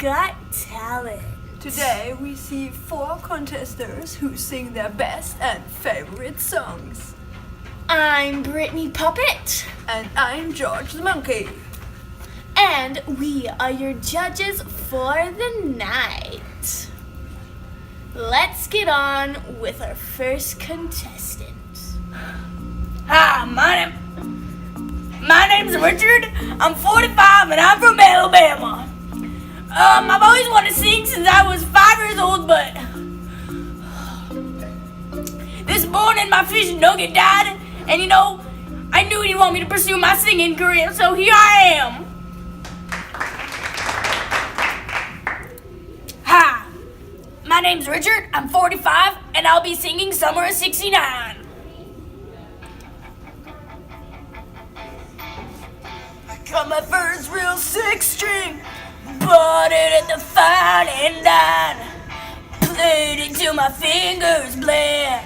Got Talent. Today we see 4 contestants who sing their best and favorite songs. I'm Brittany Puppet. And I'm George the Monkey. And we are your judges for the night. Let's get on with our first contestant. Hi, my name's Richard. I'm 45 and I'm from Alabama. I've always wanted to sing since I was 5 years old, but this morning my fish nugget died, and I knew he'd want me to pursue my singing career, so here I am. Hi, my name's Richard. I'm 45 and I'll be singing Summer of '69. Got my first real 6-string, bought it at the fine and dine, played it till my fingers bled.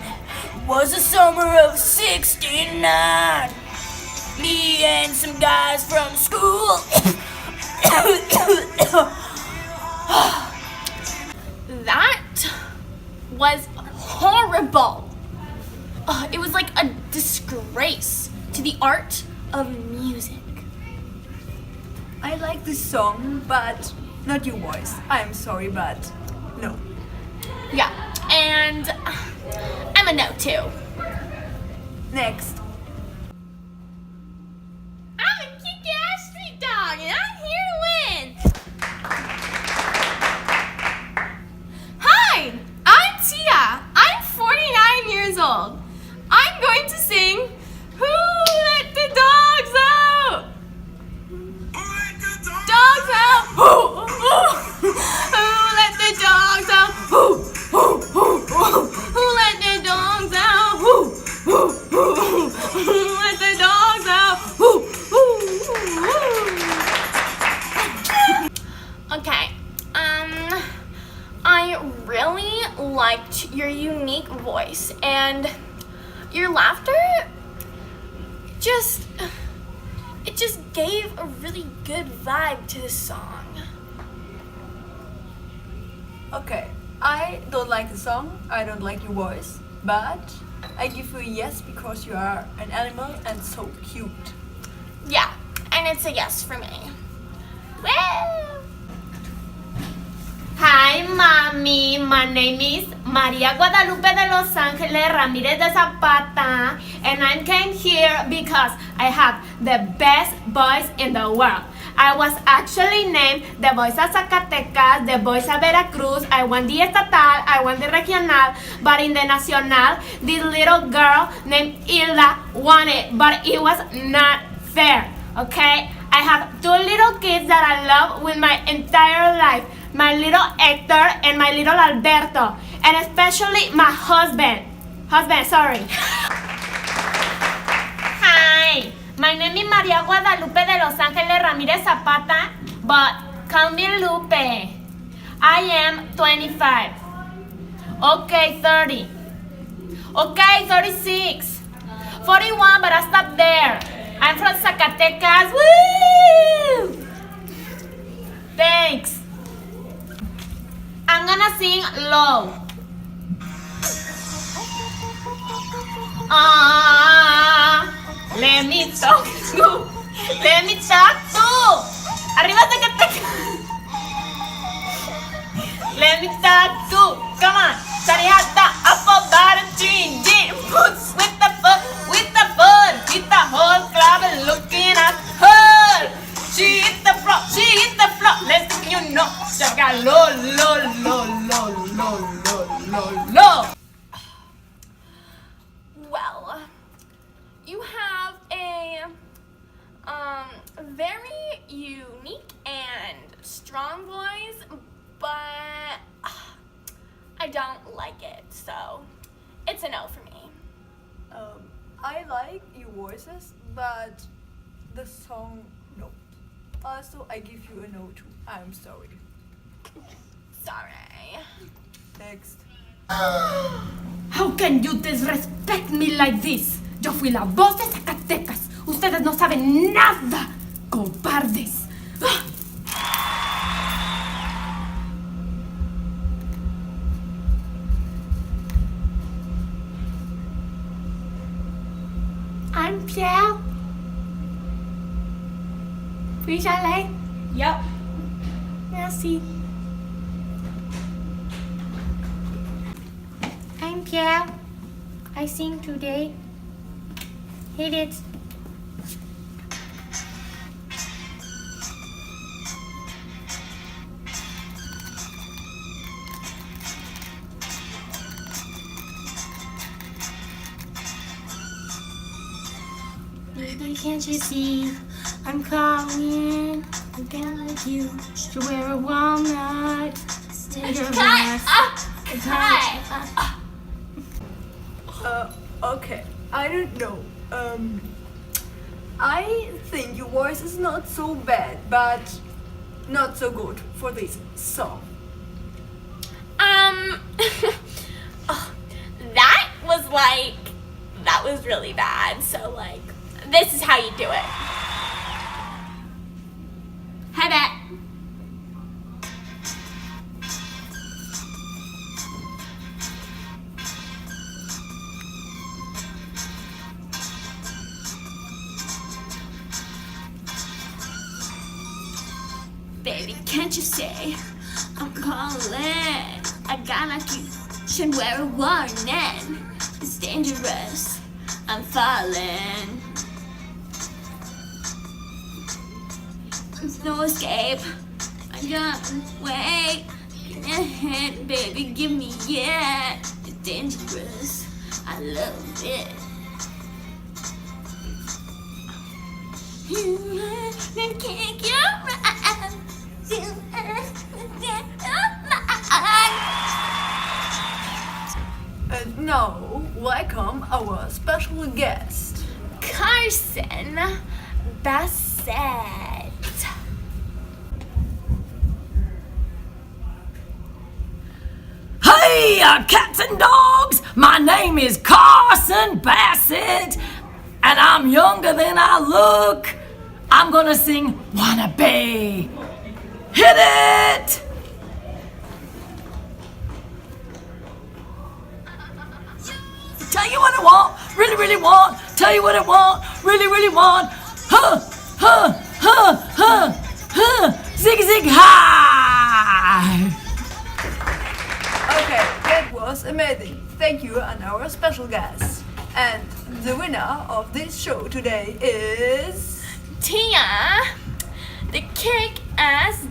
Was the summer of '69. Me and some guys from school. That was horrible. It was like a disgrace to the art of music. I like this song, but not your voice. I'm sorry, but no. Yeah, and I'm a no too. Next. I'm a kick-ass street dog, and I'm here to win. Hi, I'm Tia. I'm 49 years old. I'm going to sing Who Let the Dogs Out? Dogs out! Who let the dogs out? Who let the dogs out? Who let the dogs out? Okay, I really liked your unique voice, and your laughter it just gave a really good vibe to the song. Okay, I don't like the song, I don't like your voice, but I give you a yes because you are an animal and so cute. Yeah, and it's a yes for me. Well. Hi, mommy. My name is Maria Guadalupe de Los Ángeles Ramirez de Zapata, and I came here because I have the best voice in the world. I was actually named the Voice of Zacatecas, the Voice of Veracruz. I won the estatal, I won the regional, but in the nacional, this little girl named Hilda won it, but it was not fair, okay? I have 2 little kids that I love with my entire life. My little Hector and my little Alberto, and especially my husband, sorry. Hi, my name is Maria Guadalupe de Los Ángeles Ramirez Zapata, but call me Lupe. I am 25. Okay, 30. Okay, 36. 41, but I stopped there. I'm from Zacatecas. Woo! Thanks. I'm gonna sing low. Let me talk to. Let me talk to. Arriba Zacatecas. Let me talk to. Come on. Sarihata, apple, bottom, tree, gin, boots with the foot, with the whole club and looking at her. She hit the floor, let's Shaka low. Well, you have a very unique and strong voice, but I don't like it, so it's a no for me. I like your voices, but the song, no. Also, I give you a no too. I'm sorry. Sorry. Next. How can you disrespect me like this? Yo fui la voz de Zacatecas. Ustedes no saben nada, cobardes. Pierre? Puis-je aller? Yep. Merci. I'm Pierre. I sing today. Hit it. Baby, can't you see? I'm calling. I'm down with you. To wear a walnut. Cut! Cut! Okay, I don't know. I think your voice is not so bad, but not so good for this song. Oh, that was really bad. So like, this is how you do it. Hi, Bet. Baby, can't you say I'm calling? I got like you should wear a warning. It's dangerous. I'm falling. There's no escape. I don't wait. Ahead, baby, give me yeah. It's dangerous. I love it. You kick your ass. And now, welcome our special guest. Carson Bassett. Hey, cats and dogs! My name is Carson Bassett, and I'm younger than I look. I'm gonna sing Wannabe. Hit it! Tell you what I want, really, really want. Tell you what I want, really, really want. Huh, huh, huh, huh, huh. Zig, zig, hi! Okay, that was amazing. Thank you and our special guest. And the winner of this show today is... Tia, the kick-ass